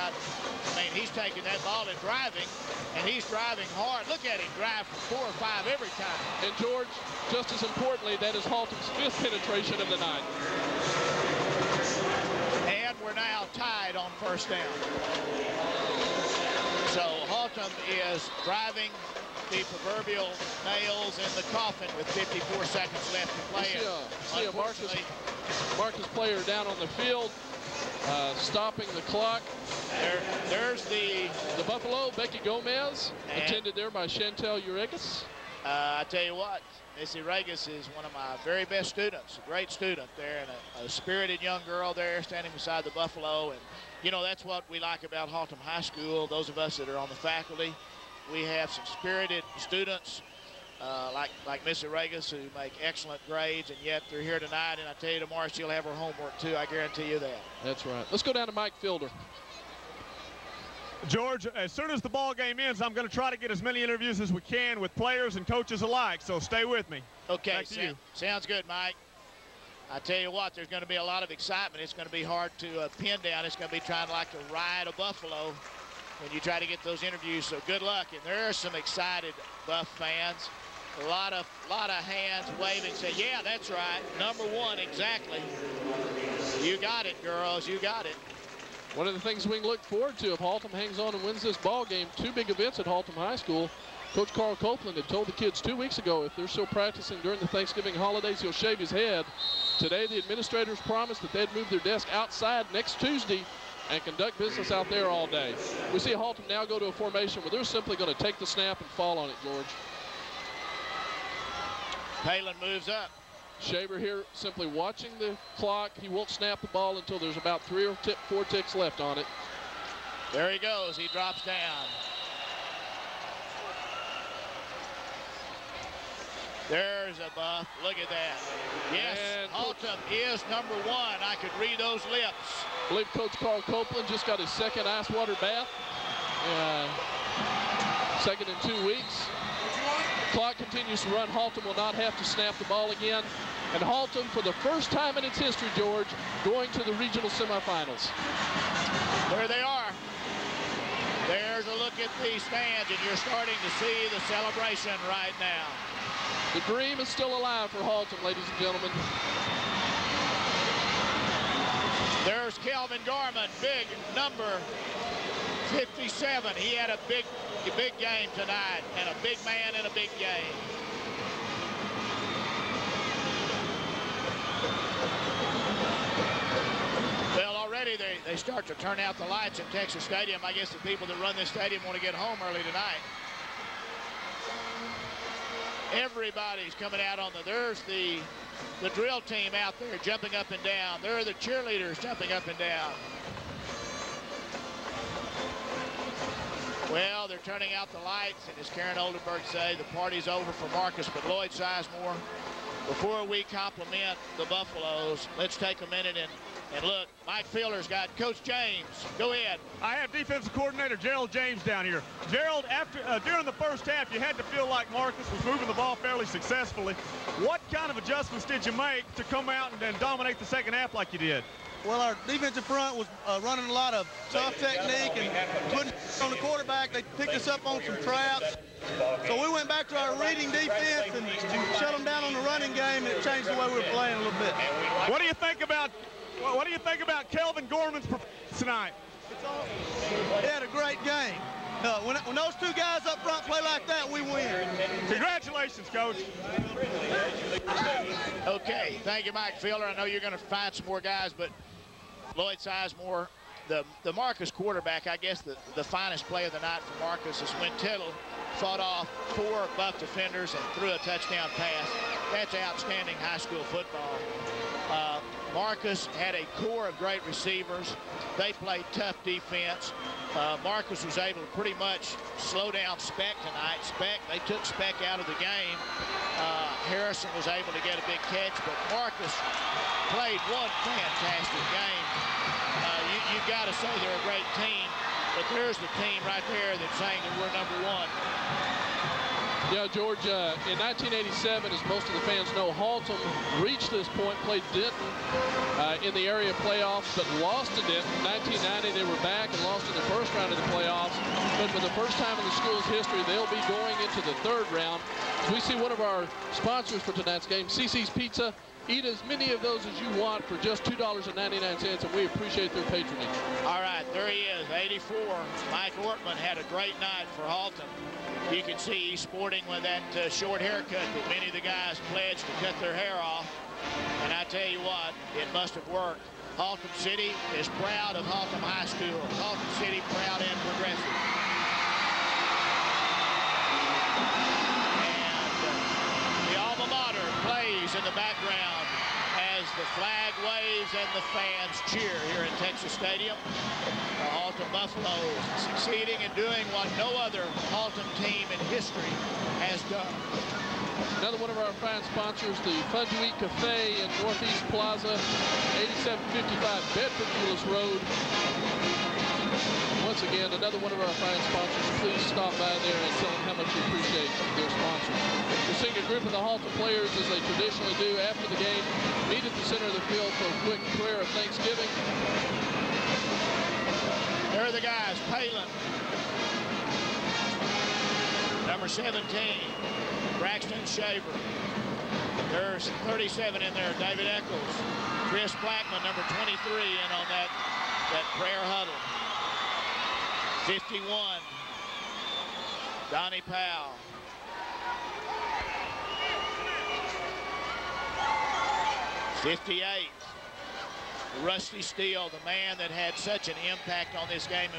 about, I mean, he's taking that ball and driving, and he's driving hard. Look at him drive for 4 or 5 every time. And George, just as importantly, that is Haltom's 5th penetration of the night. And we're now tied on first down. So Haltom is driving the proverbial nails in the coffin with 54 seconds left to play. See a Marcus player down on the field, stopping the clock. There's the Buffalo, Becky Gomez, attended there by Chantel Uregas. I tell you what, Missy Regas is one of my very best students, a great student there, and a spirited young girl there standing beside the Buffalo. And, you know, that's what we like about Haltom High School. Those of us that are on the faculty, we have some spirited students like Missy Regas who make excellent grades, and yet they're here tonight. And I tell you, tomorrow she'll have her homework too. I guarantee you that. That's right. Let's go down to Mike Fielder. George, as soon as the ball game ends, I'm going to try to get as many interviews as we can with players and coaches alike, so stay with me. Okay, sounds good, Mike. I tell you what, there's going to be a lot of excitement. It's going to be hard to pin down. It's going to be trying to ride a Buffalo when you try to get those interviews, so good luck. And there are some excited Buff fans. A lot of hands waving, say, yeah, that's right, number 1, exactly. You got it, girls, you got it. One of the things we can look forward to if Haltom hangs on and wins this ball game, 2 big events at Haltom High School. Coach Carl Copeland had told the kids 2 weeks ago if they're still practicing during the Thanksgiving holidays, he'll shave his head. Today, the administrators promised that they'd move their desk outside next Tuesday and conduct business out there all day. We see Haltom now go to a formation where they're simply going to take the snap and fall on it, George. Palin moves up. Shaver here simply watching the clock. He won't snap the ball until there's about 3 or 4 ticks left on it. There he goes. He drops down. There's a Buff. Look at that. Yes, Haltom is number 1. I could read those lips. I believe Coach Carl Copeland just got his 2nd ice water bath. Second in 2 weeks. Clock continues to run. Haltom will not have to snap the ball again. And Haltom, for the first time in its history, George, going to the regional semifinals. There they are. There's a look at the stands, and you're starting to see the celebration right now. The dream is still alive for Haltom, ladies and gentlemen. There's Kelvin Gorman, big number 57. He had a big game tonight, and a big man in a big game. Well, already they start to turn out the lights in Texas Stadium. I guess the people that run this stadium want to get home early tonight. Everybody's coming out on there's the drill team out there jumping up and down. There are the cheerleaders jumping up and down. Well, they're turning out the lights, and as Karen Oldenburg say, the party's over for Marcus, but Lloyd Sizemore, before we compliment the Buffaloes, let's take a minute and look. Mike Fielder's got Coach James. Go ahead. I have defensive coordinator Gerald James down here. Gerald, during the first half, you had to feel like Marcus was moving the ball fairly successfully. What kind of adjustments did you make to come out and dominate the second half like you did? Well, our defensive front was running a lot of tough technique and putting on the quarterback. They picked us up on some traps. So we went back to our reading defense and shut them down on the running game, and it changed the way we were playing a little bit. What do you think about Kelvin Gorman's performance tonight? He had a great game. When those 2 guys up front play like that, we win. Congratulations, Coach. Okay, thank you, Mike Fielder. I know you're going to find some more guys, but Lloyd Sizemore, the Marcus quarterback, I guess the finest play of the night for Marcus is when Tittle fought off 4 Buff defenders and threw a touchdown pass. That's outstanding high school football. Marcus had a core of great receivers. They played tough defense. Marcus was able to pretty much slow down Speck tonight. They took Speck out of the game. Harrison was able to get a big catch, but Marcus played one fantastic game. You've got to say they're a great team, but there's the team right there that's saying that we're number 1. Yeah, George, in 1987, as most of the fans know, Haltom reached this point, played Denton in the area playoffs, but lost to Denton. In 1990, they were back and lost in the first round of the playoffs. But for the first time in the school's history, they'll be going into the third round. As we see one of our sponsors for tonight's game, CC's Pizza. Eat as many of those as you want for just $2.99, and we appreciate their patronage. All right, there he is, 84. Mike Ortman had a great night for Haltom. You can see he's sporting with that short haircut that many of the guys pledged to cut their hair off. And I tell you what, it must have worked. Haltom City is proud of Haltom High School. Haltom City proud and progressive. And the alma mater plays in the background as the flag waves and the fans cheer here at Texas Stadium. The Haltom Buffaloes succeeding in doing what no other Haltom team in history has done. Another one of our fine sponsors, the Fun to Eat Cafe in Northeast Plaza, 8755 Bedford Euless Road. Once again, another one of our fine sponsors. Please stop by there and tell them how much we appreciate their sponsors. We're seeing a group of the Haltom players, as they traditionally do after the game, meet at the center of the field for a quick prayer of thanksgiving. There are the guys. Palin, number 17. Braxton Shaver. There's 37 in there. David Eccles. Chris Blackman, number 23, in on that prayer huddle. 51. Donnie Powell. 58. Rusty Steele, the man that had such an impact on this game.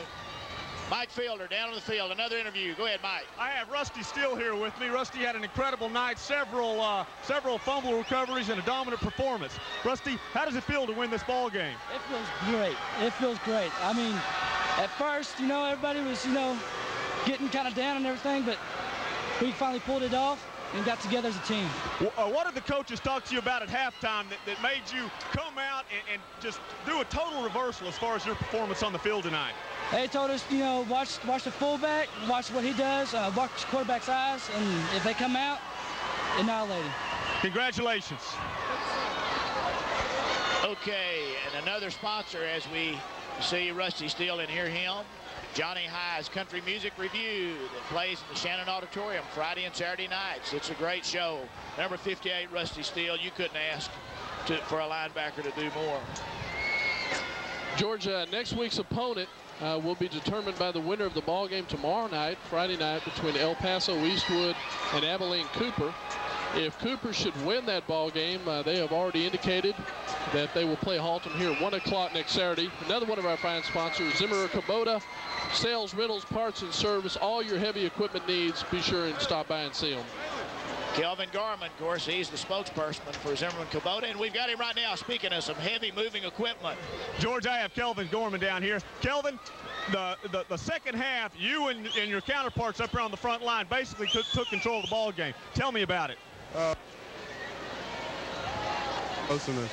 Mike Fielder down on the field. Another interview. Go ahead, Mike. I have Rusty Steele here with me. Rusty had an incredible night, several fumble recoveries and a dominant performance. Rusty, how does it feel to win this ball game? It feels great. It feels great. I mean, at first, everybody was, getting kind of down and everything, but we finally pulled it off and got together as a team. What did the coaches talk to you about at halftime that made you come out and just do a total reversal as far as your performance on the field tonight? They told us, watch the fullback, watch what he does, watch the quarterback's eyes, and if they come out, annihilate him. Congratulations. Okay, and another sponsor as we see Rusty Steele and hear him. Johnny High's Country Music Review that plays in the Shannon Auditorium Friday and Saturday nights. It's a great show. Number 58, Rusty Steele. You couldn't ask for a linebacker to do more. Georgia, next week's opponent will be determined by the winner of the ball game tomorrow night, Friday night, between El Paso Eastwood and Abilene Cooper. If Cooper should win that ball game, they have already indicated that they will play Haltom here at 1 o'clock next Saturday. Another one of our fine sponsors, Zimmerer Kubota, sales, rentals, parts, and service. All your heavy equipment needs, be sure and stop by and see them. Kelvin Garman, of course, he's the spokesperson for Zimmerman Kubota, and we've got him right now speaking of some heavy moving equipment. George, I have Kelvin Gorman down here. Kelvin, the second half, you and your counterparts up here on the front line basically took control of the ball game. Tell me about it. Close in the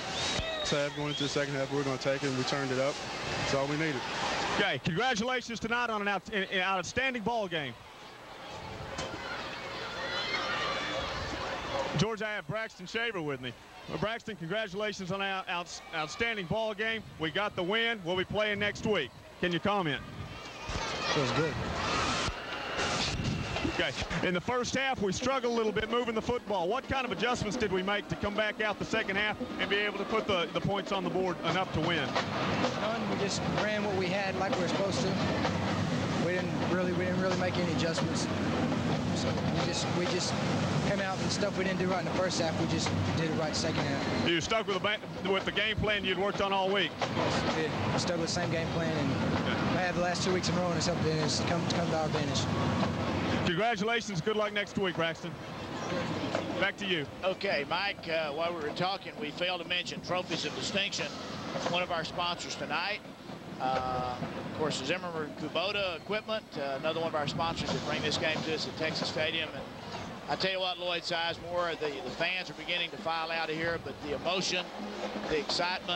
half, going into the second half, we were going to take it, and we turned it up. That's all we needed. Okay, congratulations tonight on an outstanding ball game. George, I have Braxton Shaver with me. Well, Braxton, congratulations on an outstanding ball game. We got the win. We'll be playing next week. Can you comment? Feels good. Okay, in the first half, we struggled a little bit moving the football. What kind of adjustments did we make to come back out the second half and be able to put the points on the board enough to win? None. We just ran what we had like we were supposed to. We didn't really make any adjustments. So we just came out and stuff we didn't do right in the first half. We just did it right the second half. You stuck with the game plan you'd worked on all week. Yes, we did. We stuck with the same game plan, and I had the last 2 weeks in a row, and it's something that's come to our advantage. Congratulations. Good luck next week, Braxton. Back to you. Okay, Mike, while we were talking, we failed to mention Trophies of Distinction, one of our sponsors tonight. Of course, the Zimmerman Kubota equipment, another one of our sponsors that bring this game to us at Texas Stadium. And I tell you what, Lloyd Sizemore, the fans are beginning to file out of here, but the emotion, the excitement,